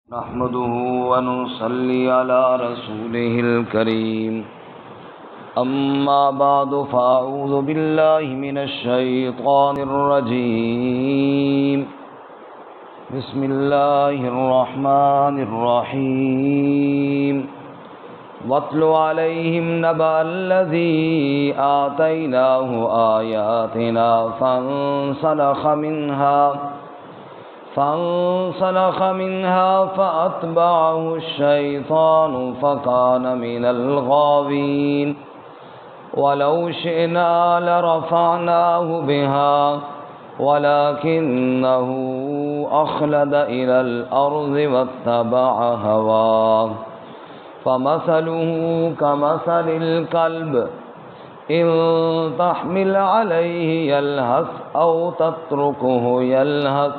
نحمده ونصلي على رسوله الكريم أما بعد فأعوذ بالله من الشيطان الرجيم بسم الله الرحمن الرحيم واتل عليهم نبأ الذي آتيناه آياتنا فانسلخ منها فأتبعه الشيطان فكان من الغاوين ولو شئنا لرفعناه بها ولكنه أخلد إلى الأرض واتبع هواه فمثله كمثل الكلب إن تحمل عليه يلهث أو تتركه يلهث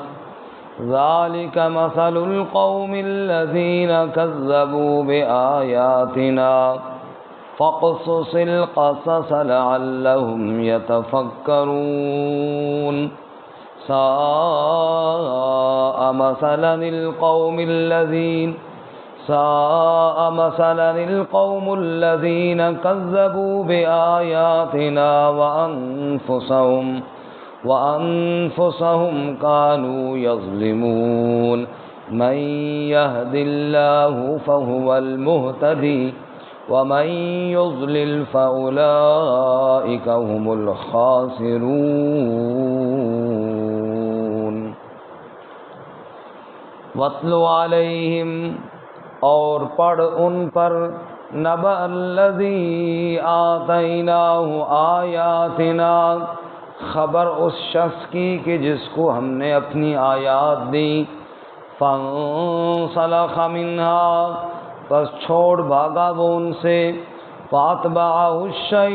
ذلك مثل القوم الذين كذبوا بآياتنا فاقصص القصص لعلهم يتفكرون ساء مثلا القوم الذين كذبوا بآياتنا وأنفسهم كانوا يظلمون من يهد الله فهو المهتدي ومن يضلل فأولئك هم الخاسرون واتل عليهم اور پڑھ ان پر نبأ الذی آتیناہ آیاتنا خبر اس شخص کی کہ جس کو ہم نے اپنی آیات دی فانسلخ منہا پس چھوڑ بھاگا وہ ان سے فاتبعہ الشیطان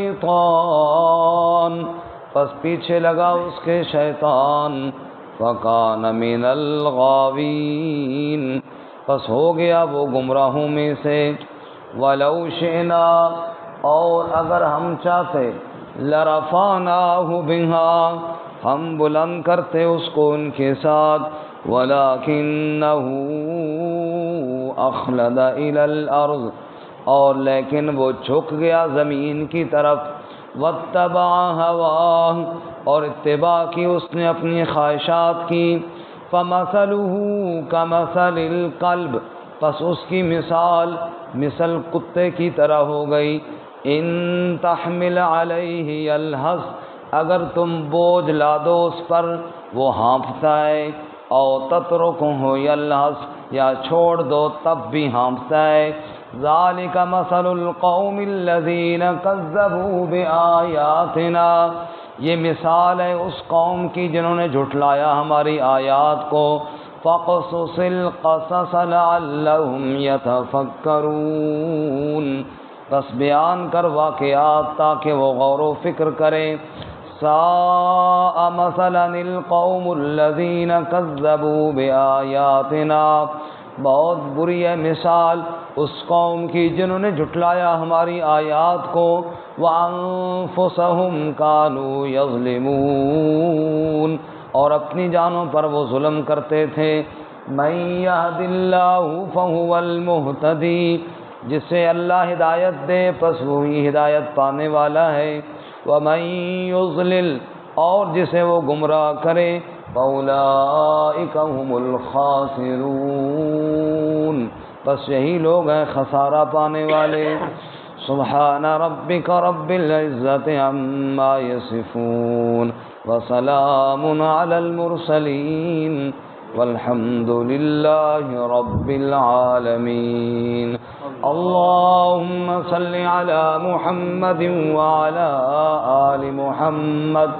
پس پیچھے لگا اس کے شیطان فکان من الغاوین پس ہو گیا وہ گمراہوں میں سے ولو شئنا اور اگر ہم چاہتے لرفعناہ بہا ہم بلند کرتے اس کو ان کے ساتھ ولکنہ اخلد الی الارض اور لیکن وہ جھک گیا زمین کی طرف واتبع ہواہ اور اتباع کی اس نے اپنی خواہشات کی فمثلہ کمثل الکلب پس اس کی مثل کتے کی طرح ہو گئی ان تحمل علیہ یلہث اگر تم بوجھ لا دو اس پر وہ ہانپتا ہے او تترکہ یلہث یا چھوڑ دو تب بھی ہانپتا ہے ذالک مثل القوم الذین کذبوا بآیاتنا یہ مثال ہے اس قوم کی جنہوں نے جھٹلایا ہماری آیات کو فقصص القصص لعلہم یتفکرون بس بیان کر واقعات تاکہ وہ غور و فکر کریں ساء مثلا القوم الذین کذبوا بآیاتنا بہت بری ہے مثال اس قوم کی جنہوں نے جھٹلایا ہماری آیات کو وَأَنفُسَهُمْ كَانُوا يَظْلِمُونَ اور اپنی جانوں پر وہ ظلم کرتے تھے مَن يَهْدِ اللَّهُ فَهُوَ الْمُهْتَدِي جسے اللہ ہدایت دے پس وہی ہدایت پانے والا ہے وَمَن يُضْلِلْ اور جسے وہ گمراہ کرے فَأُولَئِكَ هُمُ الْخَاسِرُونَ بس یہی لوگ ہیں خسارہ پانے والے سبحان ربک رب العزت عما یصفون وسلام علی المرسلین والحمد للہ رب العالمین اللہم صل علی محمد وعلی آل محمد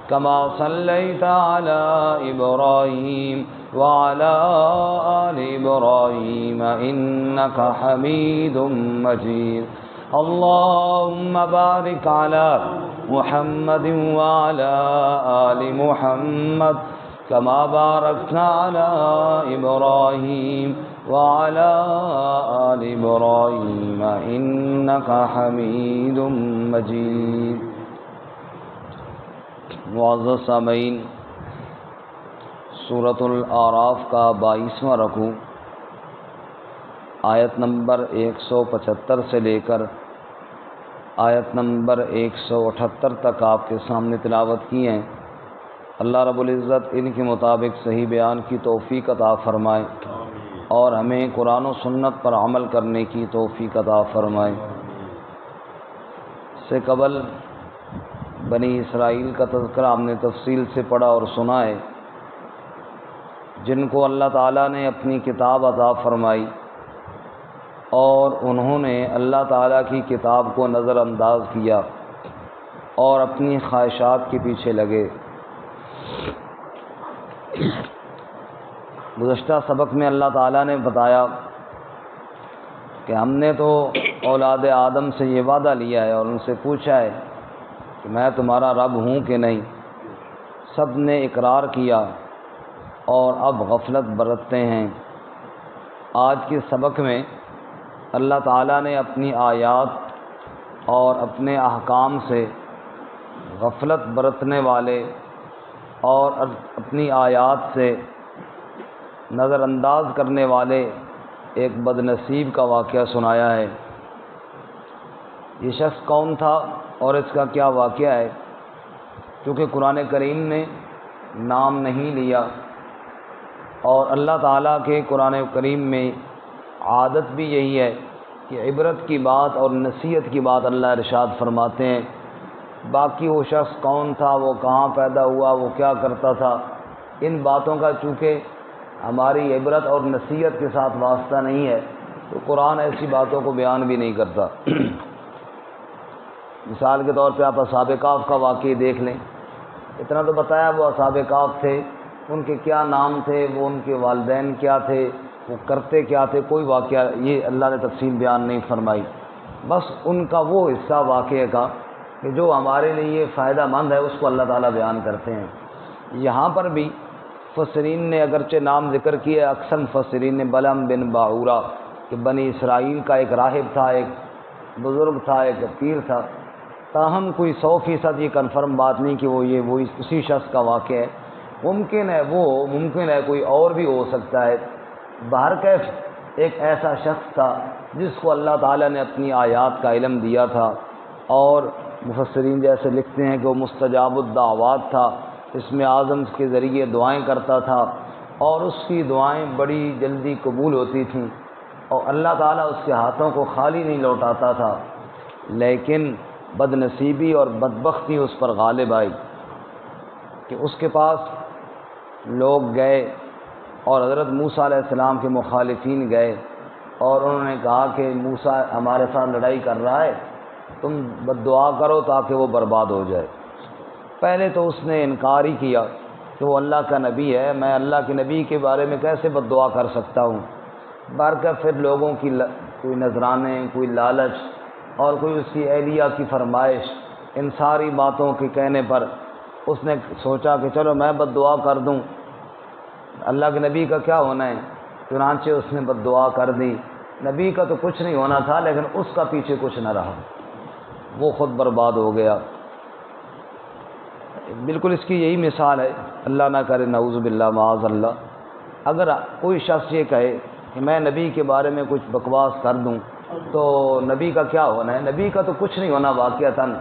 كما صليت على إبراهيم وعلى آل إبراهيم إنك حميد مجيد اللهم بارك على محمد وعلى آل محمد كما باركنا على إبراهيم وعلى آل إبراهيم إنك حميد مجيد معزز سامعین سورۃ الاعراف کا 22واں رکوع آیت نمبر 175 سے لے کر آیت نمبر 178 تک آپ کے سامنے تلاوت کی ہیں۔ اللہ رب العزت ان کے مطابق صحیح بیان کی توفیق عطا فرمائے اور ہمیں قرآن و سنت پر عمل کرنے کی توفیق عطا فرمائے۔ سے قبل بنی اسرائیل کا تذکرہ ہم نے تفصیل سے پڑھا اور سنا ہے، جن کو اللہ تعالیٰ نے اپنی کتاب عطا فرمائی اور انہوں نے اللہ تعالیٰ کی کتاب کو نظر انداز کیا اور اپنی خواہشات کے پیچھے لگے۔ گزشتہ سبق میں اللہ تعالیٰ نے بتایا کہ ہم نے تو اولاد آدم سے یہ وعدہ لیا ہے اور ان سے پوچھا ہے کہ میں تمہارا رب ہوں کہ نہیں۔ سب نے اقرار کیا اور اب غفلت برتتے ہیں۔ آج کے سبق میں اللہ تعالیٰ نے اپنی آیات اور اپنے احکام سے غفلت برتنے والے اور اپنی آیات سے نظر انداز کرنے والے ایک بد نصیب کا واقعہ سنایا ہے۔ یہ شخص کون تھا اور اس کا کیا واقعہ ہے؟ کیونکہ قرآن کریم نے نام نہیں لیا اور اللہ تعالیٰ کے قرآن کریم میں عادت بھی یہی ہے کہ عبرت کی بات اور نصیحت کی بات اللہ ارشاد فرماتے ہیں۔ باقی وہ شخص کون تھا، وہ کہاں پیدا ہوا، وہ کیا کرتا تھا، ان باتوں کا چونکہ ہماری عبرت اور نصیحت کے ساتھ واسطہ نہیں ہے تو قرآن ایسی باتوں کو بیان بھی نہیں کرتا۔ مثال کے طور پہ آپ اصحاب کہف کا واقعہ دیکھ لیں۔ اتنا تو بتایا وہ اصحاب کہف تھے، ان کے کیا نام تھے، وہ ان کے والدین کیا تھے، وہ کرتے کیا تھے، کوئی واقعہ یہ اللہ نے تفصیل بیان نہیں فرمائی۔ بس ان کا وہ حصہ واقعے کا کہ جو ہمارے لیے فائدہ مند ہے اس کو اللہ تعالیٰ بیان کرتے ہیں۔ یہاں پر بھی مفسرین نے اگرچہ نام ذکر کیا، اکثر مفسرین نے بلعم بن باعورہ کہ بنی اسرائیل کا ایک راہب تھا، ایک بزرگ تھا، ایک پیر تھا، تاہم کوئی 100% یہ کنفرم بات نہیں کہ وہ اسی شخص کا واقعہ ہے۔ ممکن ہے کوئی اور بھی ہو سکتا ہے۔ بہرکیف ایک ایسا شخص تھا جس کو اللہ تعالیٰ نے اپنی آیات کا علم دیا تھا اور مفسرین جیسے لکھتے ہیں کہ وہ مستجاب الدعوات تھا، اسم اعظم کے ذریعے دعائیں کرتا تھا اور اس کی دعائیں بڑی جلدی قبول ہوتی تھیں اور اللہ تعالیٰ اس کے ہاتھوں کو خالی نہیں لوٹاتا تھا۔ لیکن بد نصیبی اور بدبختی اس پر غالب آئی کہ اس کے پاس لوگ گئے اور حضرت موسیٰ علیہ السلام کے مخالفین گئے اور انہوں نے کہا کہ موسیٰ ہمارے ساتھ لڑائی کر رہا ہے، تم بد دعا کرو تاکہ وہ برباد ہو جائے۔ پہلے تو اس نے انکار ہی کیا کہ وہ اللہ کا نبی ہے، میں اللہ کے نبی کے بارے میں کیسے بد دعا کر سکتا ہوں۔ برکت پھر لوگوں کی کوئی نذرانے، کوئی لالچ اور کوئی اس کی اہلیہ کی فرمائش، ان ساری باتوں کے کہنے پر اس نے سوچا کہ چلو میں بد دعا کر دوں، اللہ کے نبی کا کیا ہونا ہے۔ چنانچہ اس نے بد دعا کر دی۔ نبی کا تو کچھ نہیں ہونا تھا لیکن اس کا پیچھے کچھ نہ رہا، وہ خود برباد ہو گیا۔ بالکل اس کی یہی مثال ہے، اللہ نہ کرے نعوذ باللہ معاذ اللہ، اگر کوئی شخص یہ کہے کہ میں نبی کے بارے میں کچھ بکواس کر دوں تو نبی کا کیا ہونا ہے۔ نبی کا تو کچھ نہیں ہونا واقعتاً،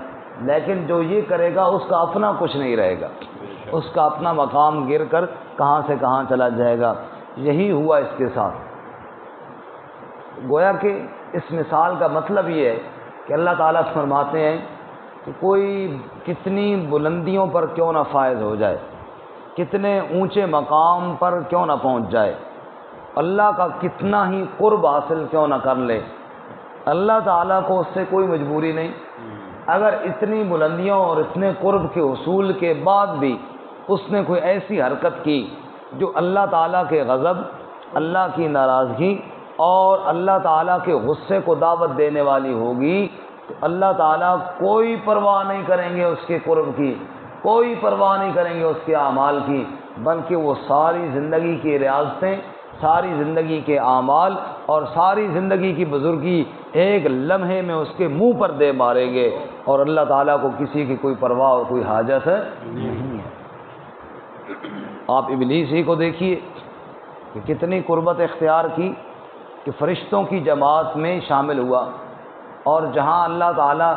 لیکن جو یہ کرے گا اس کا اپنا کچھ نہیں رہے گا، اس کا اپنا مقام گر کر کہاں سے کہاں چلا جائے گا۔ یہی ہوا اس کے ساتھ۔ گویا کہ اس مثال کا مطلب یہ ہے کہ اللہ تعالیٰ فرماتے ہیں کہ کوئی کتنی بلندیوں پر کیوں نہ فائز ہو جائے، کتنے اونچے مقام پر کیوں نہ پہنچ جائے، اللہ کا کتنا ہی قرب حاصل کیوں نہ کر لے، اللہ تعالیٰ کو اس سے کوئی مجبوری نہیں۔ اگر اتنی بلندیوں اور اتنے قرب کے حصول کے بعد بھی اس نے کوئی ایسی حرکت کی جو اللہ تعالیٰ کے غضب، اللہ کی ناراضگی اور اللہ تعالیٰ کے غصے کو دعوت دینے والی ہوگی تو اللہ تعالیٰ کوئی پرواہ نہیں کریں گے اس کے قرب کی، کوئی پرواہ نہیں کریں گے اس کے اعمال کی، بلکہ وہ ساری زندگی کی ریاضتیں، ساری زندگی کے اعمال اور ساری زندگی کی بزرگی ایک لمحے میں اس کے منہ پر دے ماریں گے، اور اللہ تعالیٰ کو کسی کی کوئی پرواہ اور کوئی حاجت نہیں ہے۔ آپ ابلیس ہی کو دیکھیے کہ کتنی قربت اختیار کی کہ فرشتوں کی جماعت میں شامل ہوا، اور جہاں اللہ تعالیٰ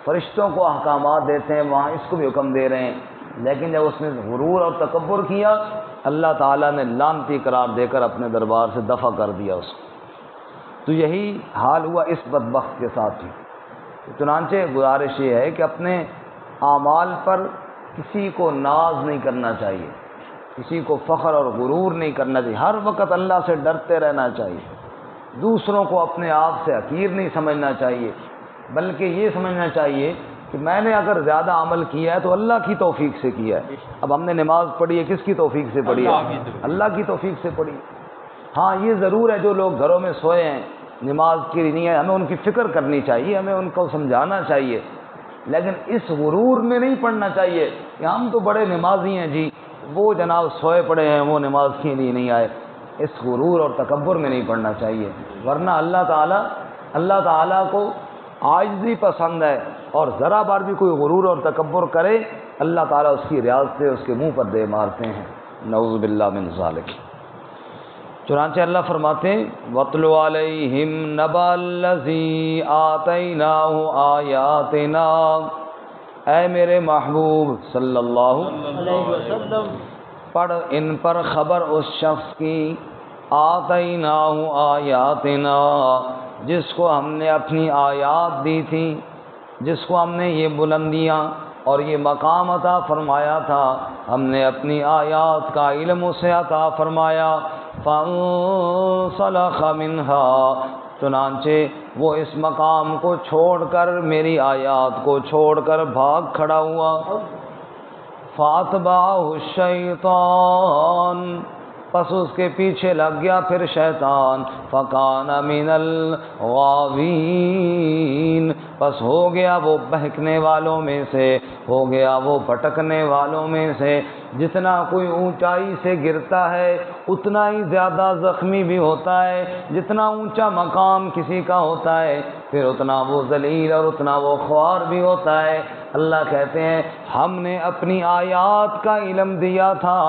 فرشتوں کو احکامات دیتے ہیں وہاں اس کو بھی حکم دے رہے ہیں، لیکن جب اس نے غرور اور تکبر کیا اللہ تعالیٰ نے لعنتی قرار دے کر اپنے دربار سے دفع کر دیا اس کو۔ تو یہی حال ہوا اس بدبخت کے ساتھ ہی۔ چنانچہ گزارش یہ ہے کہ اپنے اعمال پر کسی کو ناز نہیں کرنا چاہیے، کسی کو فخر اور غرور نہیں کرنا چاہیے، ہر وقت اللہ سے ڈرتے رہنا چاہیے، دوسروں کو اپنے آپ سے حقیر نہیں سمجھنا چاہیے، بلکہ یہ سمجھنا چاہیے کہ میں نے اگر زیادہ عمل کیا ہے تو اللہ کی توفیق سے کیا ہے۔ اب ہم نے نماز پڑھی ہے کس کی توفیق سے پڑھی ہے؟ اللہ کی توفیق سے پڑھی ہے۔ ہاں یہ ضرور ہے جو لوگ گھروں میں سوئے ہیں نماز کی نہیں ہے، ہمیں ان کی فکر کرنی چاہیے، ہمیں ان کو سمجھانا چاہیے، لیکن اس غرور میں نہیں پڑھنا چاہیے کہ ہم تو بڑے نمازی ہیں جی، وہ جناب سوئے پڑے ہیں وہ نماز کے لیے نہیں آئے، اس غرور اور تکبر میں نہیں پڑھنا چاہیے، ورنہ اللہ تعالیٰ کو عاجزی پسند ہے، اور ذرا بار بھی کوئی غرور اور تکبر کرے اللہ تعالیٰ اس کی ریاض سے اس کے منہ پر دے مارتے ہیں، نعوذ باللہ من ذالک۔ چنانچہ اللہ فرماتے ہیں وَاتْلُ عَلَيْهِمْ نَبَأَ الَّذِي آتَيْنَاهُ آيَاتِنَا، اے میرے محبوب صلی اللہ علیہ وسلم پڑھ ان پر خبر اس شخص کی آتَيْنَاهُ آيَاتِنَا جس کو ہم نے اپنی آیات دی تھی، جس کو ہم نے یہ بلندیاں اور یہ مقام عطا فرمایا تھا، ہم نے اپنی آیات کا علم اسے عطا فرمایا، فانسلخ منها چنانچہ وہ اس مقام کو چھوڑ کر میری آیات کو چھوڑ کر بھاگ کھڑا ہوا، فاتبعہ الشیطان پس اس کے پیچھے لگ گیا پھر شیطان، فکان من الغاوین پس ہو گیا وہ بہکنے والوں میں سے، ہو گیا وہ بھٹکنے والوں میں سے۔ جتنا کوئی اونچائی سے گرتا ہے اتنا ہی زیادہ زخمی بھی ہوتا ہے، جتنا اونچا مقام کسی کا ہوتا ہے پھر اتنا وہ ذلیل اور اتنا وہ خوار بھی ہوتا ہے۔ اللہ کہتے ہیں ہم نے اپنی آیات کا علم دیا تھا،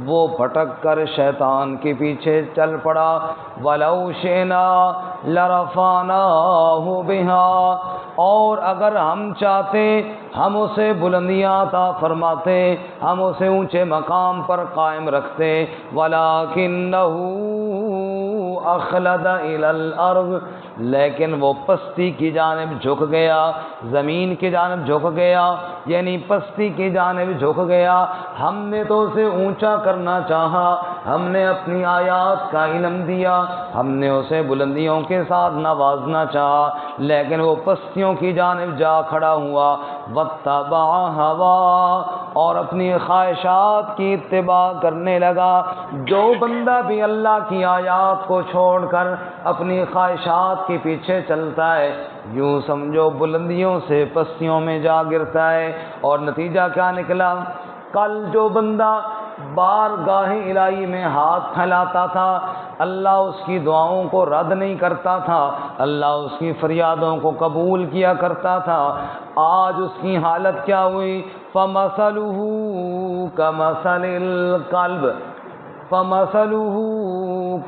وہ بھٹک کر شیطان کے پیچھے چل پڑا، وَلَوْ شِئْنَا لَرَفَعْنَاهُ بِهَا اور اگر ہم چاہتے ہم اسے بلندیاں عطا فرماتے، ہم اسے اونچے مقام پر قائم رکھتے، وَلَكِنَّهُ أَخْلَدَ إِلَى الْأَرْضِ لیکن وہ پستی کی جانب جھک گیا، زمین کی جانب جھک گیا، یعنی پستی کی جانب جھک گیا۔ ہم نے تو اسے اونچا کرنا چاہا، ہم نے اپنی آیات کا علم دیا، ہم نے اسے بلندیوں کے ساتھ نوازنا چاہا، لیکن وہ پستیوں کی جانب جا کھڑا ہوا، واتبع ہوا اور اپنی خواہشات کی اتباع کرنے لگا۔ جو بندہ بھی اللہ کی آیات کو چھوڑ کر اپنی خواہشات کے پیچھے چلتا ہے یوں سمجھو بلندیوں سے پستیوں میں جا گرتا ہے، اور نتیجہ کیا نکلا؟ کل جو بندہ بارگاہ الہی میں ہاتھ پھیلاتا تھا اللہ اس کی دعاؤں کو رد نہیں کرتا تھا، اللہ اس کی فریادوں کو قبول کیا کرتا تھا، آج اس کی حالت کیا ہوئی؟ فَمَثَلُهُ كَمَثَلِ الْقَلْبِ فَمَثَلُهُ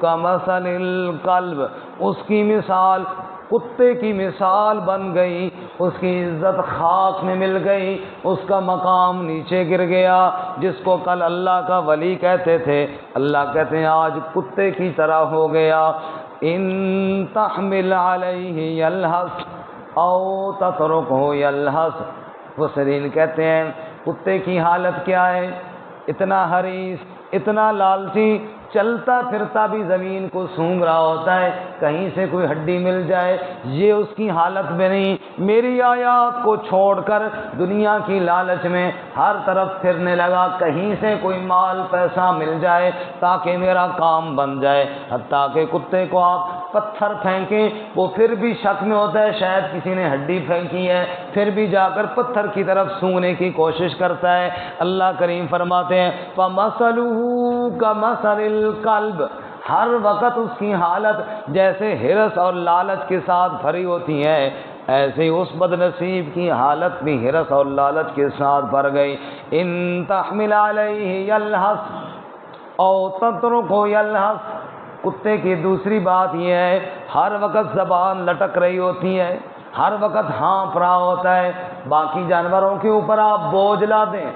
كَمَثَلِ الْقَلْبِ اس کی مثال کتے کی مثال بن گئی، اس کی عزت خاک میں مل گئی، اس کا مقام نیچے گر گیا۔ جس کو کل اللہ کا ولی کہتے تھے اللہ کہتے ہیں آج کتے کی طرح ہو گیا۔ ان تحمل علیہ یلہث او تترکہ یلہث مفسرین کہتے ہیں کتے کی حالت کیا ہے؟ اتنا حریص، اتنا لالچی، چلتا پھرتا بھی زمین کو سونگھ رہا ہوتا ہے، کہیں سے کوئی ہڈی مل جائے یہ اس کی حالت میں نہیں، میری آیات کو چھوڑ کر دنیا کی لالچ میں ہر طرف پھرنے لگا، کہیں سے کوئی مال پیسہ مل جائے تاکہ میرا کام بن جائے۔ حتیٰ کہ کتے کو آپ پتھر پھینکیں وہ پھر بھی شک میں ہوتا ہے شاید کسی نے ہڈی پھینکی ہے، پھر بھی جا کر پتھر کی طرف سونگنے کی کوشش کرتا ہے۔ اللہ کریم فرماتے ہیں فَمَثَلُهُ كَمَثَلِ الْقَلْبِ ہر وقت اس کی حالت جیسے ہرس اور لالچ کے ساتھ بھری ہوتی ہے ایسے ہی اس بد نصیب کی حالت بھی ہرس اور لالچ کے ساتھ بھر گئی۔ ان تحمل علیہ یلہث او تترکہ یلہث کتے کی دوسری بات یہ ہے ہر وقت زبان لٹک رہی ہوتی ہے، ہر وقت ہانپ رہا ہوتا ہے۔ باقی جانوروں کے اوپر آپ بوجھ لا دیں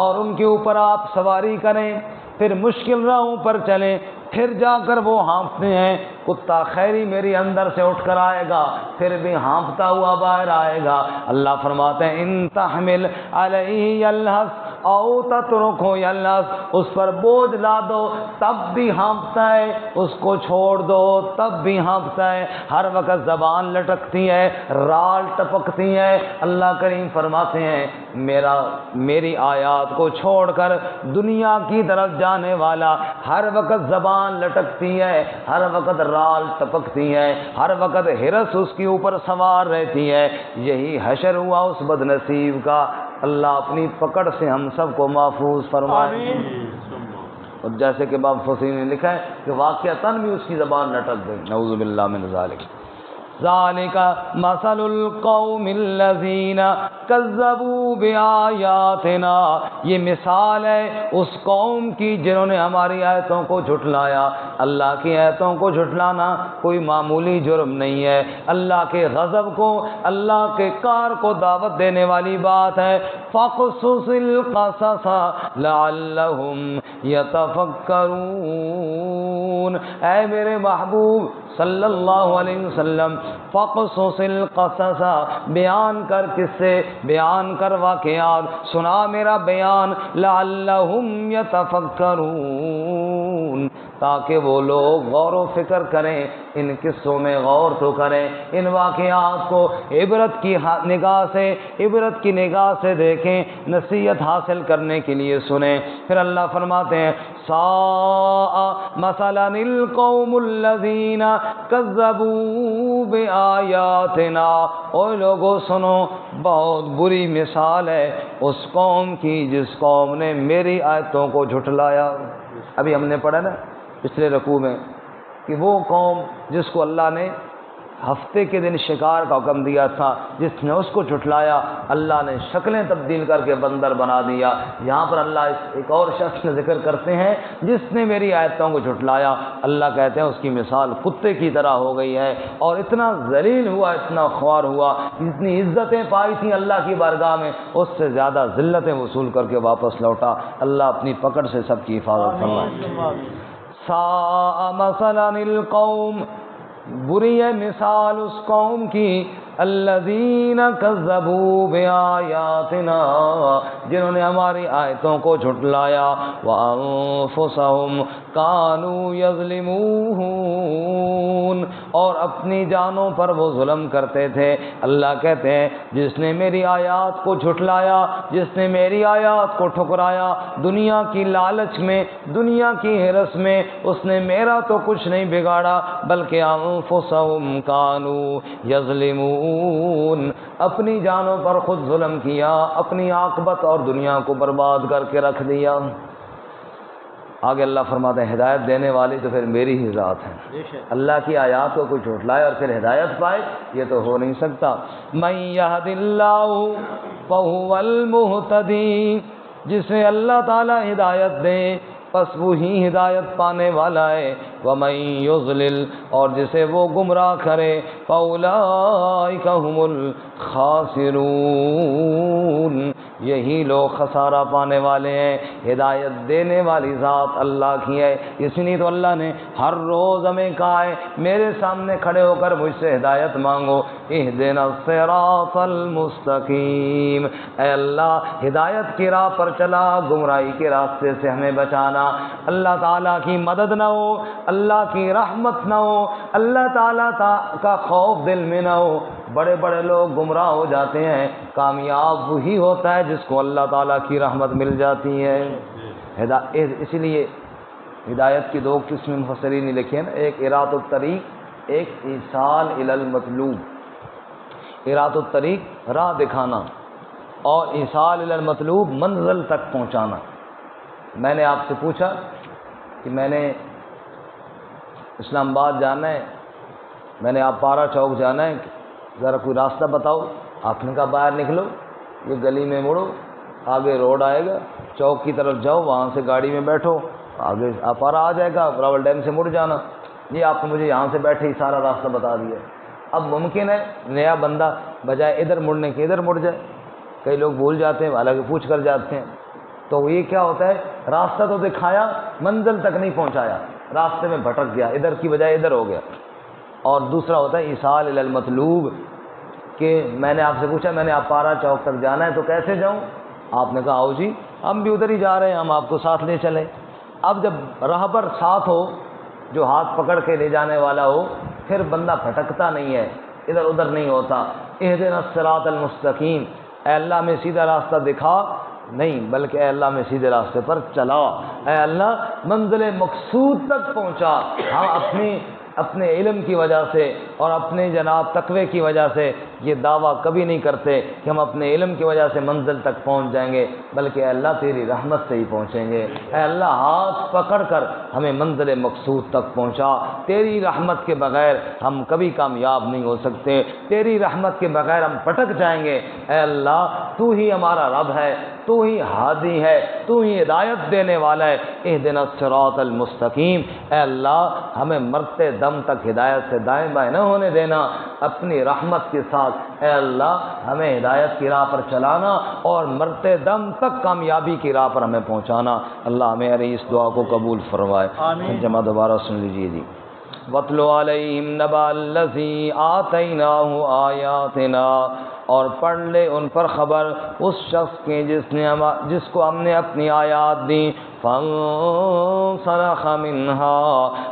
اور ان کے اوپر آپ سواری کریں، پھر مشکل راہوں پر چلیں، پھر جا کر وہ ہانپتے ہیں۔ کتا خیری میری اندر سے اٹھ کر آئے گا، پھر بھی ہانپتا ہوا باہر آئے گا۔ اللہ فرماتے ہیں ان تحمل علیہ یلہث او تترکہ یلہث، اس پر بوجھ لا دو تب بھی ہانپتا ہے، اس کو چھوڑ دو تب بھی ہانپتا ہے، ہر وقت زبان لٹکتی ہے، رال ٹپکتی ہے۔ اللہ کریم فرماتے ہیں میری آیات کو چھوڑ کر دنیا کی طرف جانے والا ہر وقت زبان لٹکتی ہے، ہر وقت رال ٹپکتی ہے، ہر وقت ہرس اس کے اوپر سوار رہتی ہے، یہی حشر ہوا اس بد نصیب کا۔ اللہ اپنی پکڑ سے ہم سب کو محفوظ فرمائے۔ اور جیسے کہ امام فصیح نے لکھا ہے کہ واقعتاً بھی اس کی زبان لٹک گئی، نعوذ باللہ من ذالک۔ ذالک مثل القوم الذین کذبوا بآیاتنا، یہ مثال ہے اس قوم کی جنہوں نے ہماری آیتوں کو جھٹلایا۔ اللہ کی آیتوں کو جھٹلانا کوئی معمولی جرم نہیں ہے، اللہ کے غضب کو، اللہ کے کار کو دعوت دینے والی بات ہے۔ فَقْصُصِ الْقَصَصَ لَعَلَّهُمْ يَتَفَكَّرُونَ، اے میرے محبوب صلی اللہ علیہ وسلم، فَقْصُصِ الْقَصَصَ، بیان کر قصے، بیان کر واقعات، سنا میرا بیان، لَعَلَّهُمْ يَتَفَكَّرُونَ، تاکہ وہ لوگ غور و فکر کریں، ان قصوں میں غور تو کریں، ان واقعات کو عبرت کی نگاہ سے دیکھیں، نصیحت حاصل کرنے کے لیے سنیں۔ پھر اللہ فرماتے ہیں ساء مثلا القوم الذین کذبوا بآیاتنا، اے لوگوں سنو، بہت بری مثال ہے اس قوم کی جس قوم نے میری آیتوں کو جھٹلایا۔ ابھی ہم نے پڑھا نا پچھلے رکوع میں کہ وہ قوم جس کو اللہ نے ہفتے کے دن شکار کا حکم دیا تھا، جس نے اس کو جھٹلایا، اللہ نے شکلیں تبدیل کر کے بندر بنا دیا۔ یہاں پر اللہ ایک اور شخص کا ذکر کرتے ہیں جس نے میری آیتوں کو جھٹلایا، اللہ کہتے ہیں اس کی مثال کتے کی طرح ہو گئی ہے، اور اتنا ذلیل ہوا، اتنا خوار ہوا، جتنی عزتیں پائی تھیں اللہ کی بارگاہ میں اس سے زیادہ ذلتیں وصول کر کے واپس لوٹا۔ اللہ اپنی پکڑ سے سب کی حفاظت فرمائے۔ ساء مثلا القوم، بری ہے مثال اس قوم کی، الذین کذبوا بآیاتنا، جنہوں نے ہماری آیتوں کو جھٹلایا، وانفسہم کانوا یظلمون، اور اپنی جانوں پر وہ ظلم کرتے تھے۔ اللہ کہتے ہیں جس نے میری آیات کو جھٹلایا، جس نے میری آیات کو ٹھکرایا، دنیا کی لالچ میں، دنیا کی ہرس میں، اس نے میرا تو کچھ نہیں بگاڑا بلکہ انفسہم کانوا یظلمون، اپنی جانوں پر خود ظلم کیا، اپنی عاقبت اور دنیا کو برباد کر کے رکھ دیا۔ آگے اللہ فرماتے ہیں ہدایت دینے والی تو پھر میری ہی ذات ہے۔ اللہ کی آیات کو کوئی جھٹلائے اور پھر ہدایت پائے، یہ تو ہو نہیں سکتا۔ من یہد اللہ فہو المہتدی، جسے اللہ تعالی ہدایت دے پس وہی ہدایت پانے والا ہے۔ وَمَن يُضْلِلْ، اور جسے وہ گمراہ کرے، فَأُولَٰئِكَ هُمُ الْخَاسِرُونَ، یہی لوگ خسارہ پانے والے ہیں۔ ہدایت دینے والی ذات اللہ کی ہے، اس لیے تو اللہ نے ہر روز ہمیں کہا ہے میرے سامنے کھڑے ہو کر مجھ سے ہدایت مانگو، اہدنا الصراط المستقیم، اے اللہ ہدایت کی راہ پر چلا، گمراہی کے راستے سے ہمیں بچانا۔ اللہ تعالیٰ کی مدد نہ ہو، اللہ کی رحمت نہ ہو، اللہ تعالیٰ کا خوف دل میں نہ ہو، بڑے بڑے لوگ گمراہ ہو جاتے ہیں، کامیاب وہی ہوتا ہے جس کو اللہ تعالیٰ کی رحمت مل جاتی ہے۔ اسی لیے ہدایت کی دو قسم مفسرین نے لکھی ہیں نا، ایک ارات الطریق، ایک ایصال الی المطلوب۔ ارات الطریق راہ دکھانا، اور ایصال الی المطلوب منزل تک پہنچانا۔ میں نے آپ سے پوچھا کہ میں نے اسلام آباد جانا ہے، میں نے آپ پارا چوک جانا ہے، ذرا کوئی راستہ بتاؤ۔ آپ نے کہا باہر نکلو، یہ گلی میں مڑو، آگے روڈ آئے گا، چوک کی طرف جاؤ، وہاں سے گاڑی میں بیٹھو آگے اپارا آ جائے گا، راول ڈیم سے مڑ جانا، یہ آپ نے مجھے یہاں سے بیٹھے ہی سارا راستہ بتا دیا۔ اب ممکن ہے نیا بندہ بجائے ادھر مڑنے کے ادھر مڑ جائے، کئی لوگ بھول جاتے ہیں، حالانکہ پوچھ کر جاتے ہیں، تو یہ کیا ہوتا ہے، راستہ تو دکھایا، منزل تک نہیں پہنچایا، راستے میں بھٹک گیا، ادھر کی بجائے ادھر ہو گیا۔ اور دوسرا ہوتا ہے ایصال الی المطلوب، کہ میں نے آپ سے پوچھا میں نے اپارا چوک تک جانا ہے تو کیسے جاؤں، آپ نے کہا آؤ جی ہم بھی ادھر ہی جا رہے ہیں، ہم آپ کو ساتھ لے چلیں۔ اب جب راہبر ساتھ ہو، جو ہاتھ پکڑ کے لے جانے والا ہو، پھر بندہ بھٹکتا نہیں ہے، ادھر ادھر نہیں ہوتا۔ اہدنا الصراط المستقیم، اے اللہ میں سیدھا راستہ دکھا، نہیں بلکہ اے اللہ میں سیدھے راستے پر چلا، اے اللہ منزل مقصود تک پہنچا۔ ہم اپنے علم کی وجہ سے اور اپنے جناب تقوی کی وجہ سے یہ دعویٰ کبھی نہیں کرتے کہ ہم اپنے علم کی وجہ سے منزل تک پہنچ جائیں گے، بلکہ اے اللہ تیری رحمت سے ہی پہنچیں گے۔ اے اللہ ہاتھ پکڑ کر ہمیں منزل مقصود تک پہنچا، تیری رحمت کے بغیر ہم کبھی کامیاب نہیں ہو سکتے، تیری رحمت کے بغیر ہم پٹک جائیں گے۔ اے اللہ تو ہی ہمارا رب ہے، تو ہی ہادی ہے، تو ہی ہدایت دینے والا ہے۔ اہدنا الصراط المستقیم، اے اللہ ہمیں مرتے دم تک ہدایت سے دائیں بائیں نہ ہونے دینا، اپنی رحمت کے ساتھ اے اللہ ہمیں ہدایت کی راہ پر چلانا اور مرتے دم تک کامیابی کی راہ پر ہمیں پہنچانا۔ اللہ ہمیں اس دعا کو قبول فرمائے۔ آمین۔ جمع دوبارہ سن لیجیے جی۔ وَاتْلُ عَلَيْهِمْ نَبَأَ الَّذِي آتَيْنَاهُ آيَاتِنَا، اور پڑھ لے ان پر خبر اس شخص کی جس کو ہم نے اپنی آیات دی، فَانْسَلَخَ مِنْهَا،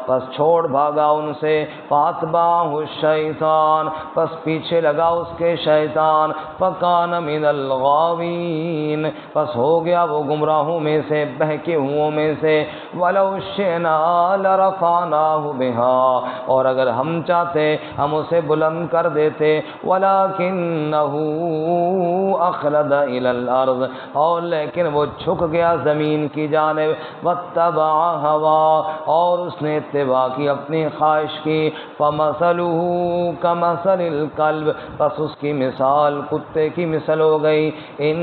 پس چھوڑ بھاگا ان سے، فَأَتْبَعَهُ الشَّيْطَانُ، پس پیچھے لگا اس کے شیطان، فَكَانَ مِنَ الْغَاوِينَ، پس ہو گیا وہ گمراہوں میں سے، بہکے ہوئوں میں سے۔ وَلَوْ شِئْنَا لَرَفَعْنَاهُ بِهَا، اور اگر ہم چاہتے ہم اسے بلند کر دیتے، وَلَكِنَّهُ أَخْلَدَ إِلَى الْأَرْضِ، اور لیکن وہ جھک گیا زمین کی جانب، وَاتَّبَعَ هَوَاهُ، اور اس نے اتباع کی اپنی خواہش کی، فَمَثَلُهُ كَمَثَلِ الْكَلْبِ، پس اس کی مثال کتے کی مثل ہو گئی، إِن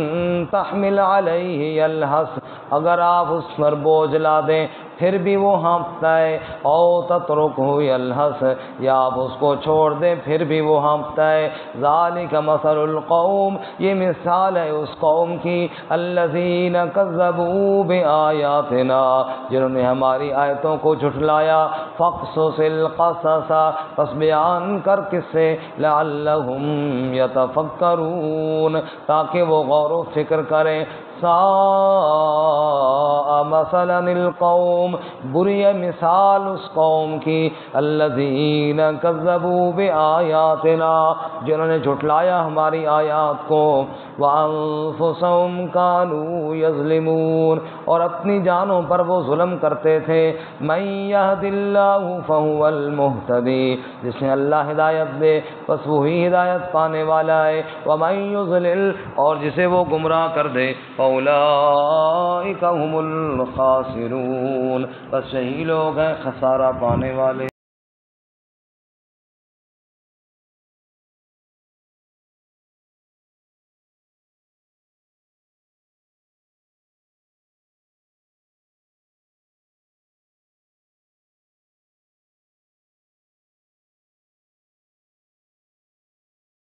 تَحْمِلْ عَلَيْهِ يَلْهَثْ، اگر آپ اس پر بوجھ لا دیں پھر بھی وہ ہانپتا ہے، او تترکہ یلہث، یا آپ اس کو چھوڑ دیں پھر بھی وہ ہانپتا ہے۔ ذالک مثل القوم، یہ مثال ہے اس قوم کی، الذین کذبوا بآیاتنا، جنہوں نے ہماری آیتوں کو جھٹلایا۔ فاقصص القصص، پس بیان کر قصے، لعلہم یتفکرون، تاکہ وہ غور و فکر کریں۔ ساء مثلا القوم، بری مثال اس قوم کی، الذین کذبوا بآیاتنا، جنہوں نے جھٹلایا ہماری آیات کو، وانفسهم كانوا یظلمون، اور اپنی جانوں پر وہ ظلم کرتے تھے۔ من یہد اللہ فهو المہتدی، جس نے اللہ ہدایت دے بس وہی ہدایت پانے والا ہے، ومن یضلل، اور جسے وہ گمراہ کر دے، فاولئک هم الخاسرون، بس یہی لوگ ہیں خسارہ پانے والے۔